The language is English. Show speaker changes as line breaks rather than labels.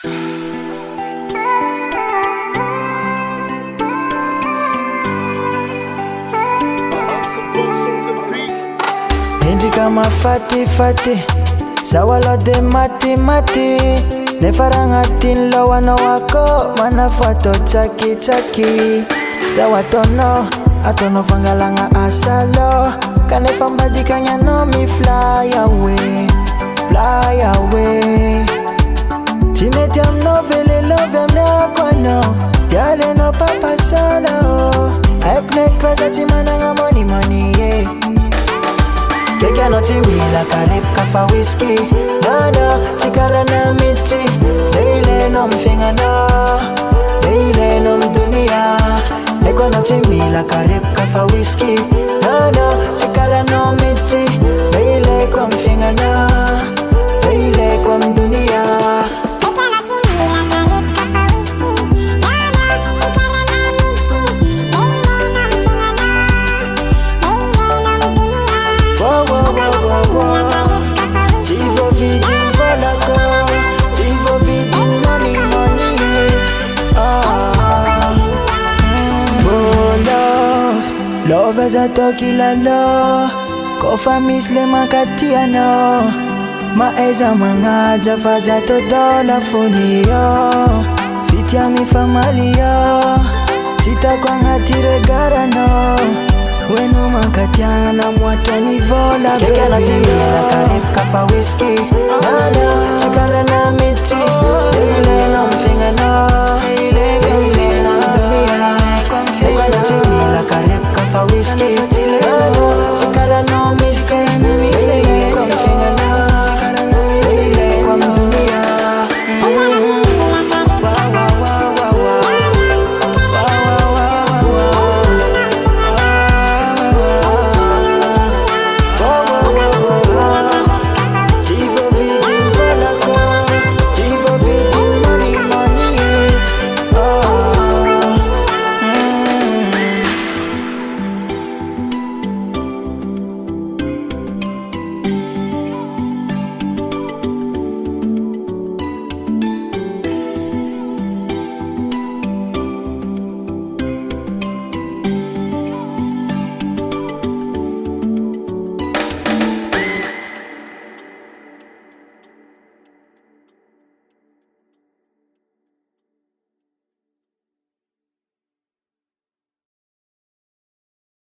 Endrika mafatifaty, zaho aloha de matimaty. Nefa raha agnatin'ny lohanao ako manafo atao tsakitsaky. Zaho ataonao fangalagna asalo, kanefa mbadikagny anao mi fly away, fly away. Tsy mety aminao velelove amiako anao, dialenao pampasala oh. Haiko ndraiky vaza tsy managna money yeah. Keke anao tsy mila karepaka fa whisky. No, tsy karana mitsy. Zay ilainao amin'ny fiaignanao, zay ilainao amin'ny dunia. Haiko anao tsy mila karepaka fa whisky. No, tsy karanao mitsy. Zay ilaiko amin'ny fiaignanao, zay ilaiko amin'ny dunia. Love as a kila lo, kofa misy le makati anao. Maeza magnaja fa za to dola foni yo. Fitya mifamaly yo, sitako agnaty regara anao. Weno mankatiana moatra ni vola. Keke anao tsy mila karepaka fa whisky. Tsy karana